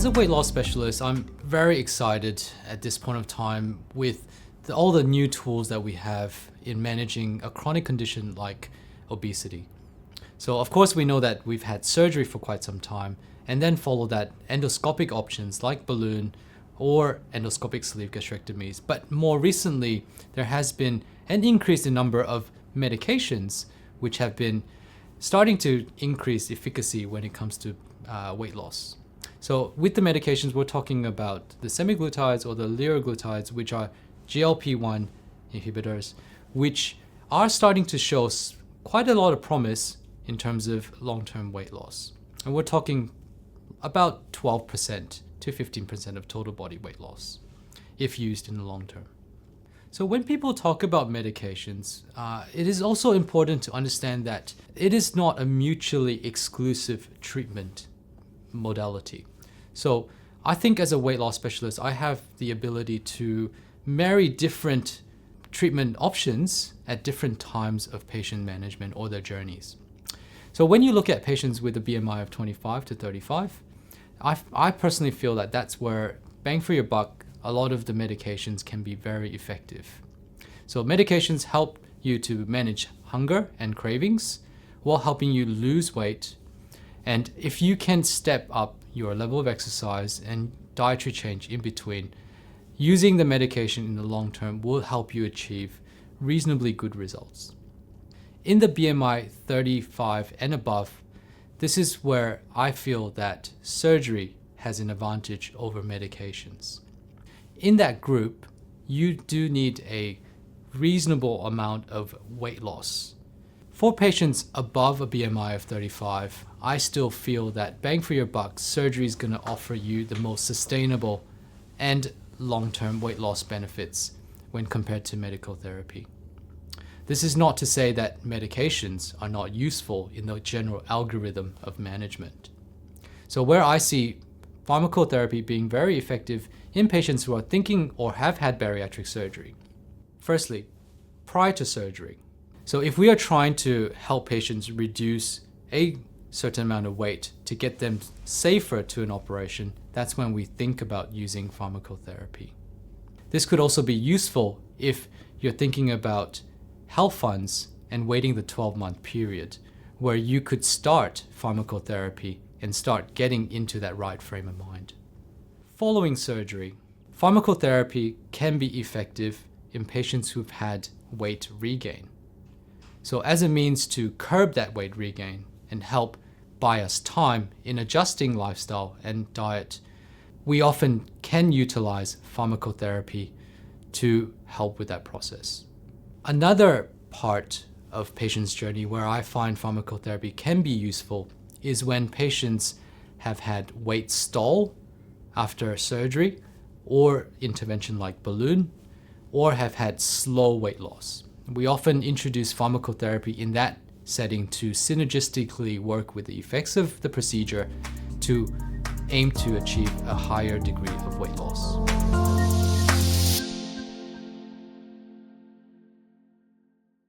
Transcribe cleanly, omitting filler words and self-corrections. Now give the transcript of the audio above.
As a weight loss specialist, I'm very excited at this point of time with all the new tools that we have in managing a chronic condition like obesity. So of course we know that we've had surgery for quite some time, and then follow that endoscopic options like balloon or endoscopic sleeve gastrectomies. But more recently, there has been an increase in number of medications which have been starting to increase efficacy when it comes to weight loss. So with the medications, we're talking about the semaglutides or the liraglutides, which are GLP-1 inhibitors, which are starting to show quite a lot of promise in terms of long-term weight loss. And we're talking about 12% to 15% of total body weight loss if used in the long term. So when people talk about medications, it is also important to understand that it is not a mutually exclusive treatment modality. So I think as a weight loss specialist, I have the ability to marry different treatment options at different times of patient management or their journeys. So when you look at patients with a BMI of 25 to 35, I personally feel that that's where, bang for your buck, a lot of the medications can be very effective. So medications help you to manage hunger and cravings while helping you lose weight. And if you can step up your level of exercise and dietary change in between, using the medication in the long term will help you achieve reasonably good results. In the BMI 35 and above, this is where I feel that surgery has an advantage over medications. In that group, you do need a reasonable amount of weight loss. For patients above a BMI of 35, I still feel that bang for your buck, surgery is going to offer you the most sustainable and long-term weight loss benefits when compared to medical therapy. This is not to say that medications are not useful in the general algorithm of management. So where I see pharmacotherapy being very effective in patients who are thinking or have had bariatric surgery. Firstly, prior to surgery. So if we are trying to help patients reduce a certain amount of weight to get them safer to an operation, that's when we think about using pharmacotherapy. This could also be useful if you're thinking about health funds and waiting the 12-month period where you could start pharmacotherapy and start getting into that right frame of mind. Following surgery, pharmacotherapy can be effective in patients who've had weight regain. So as a means to curb that weight regain and help buy us time in adjusting lifestyle and diet, we often can utilize pharmacotherapy to help with that process. Another part of patients' journey where I find pharmacotherapy can be useful is when patients have had weight stall after surgery or intervention like balloon, or have had slow weight loss. We often introduce pharmacotherapy in that setting to synergistically work with the effects of the procedure to aim to achieve a higher degree of weight loss.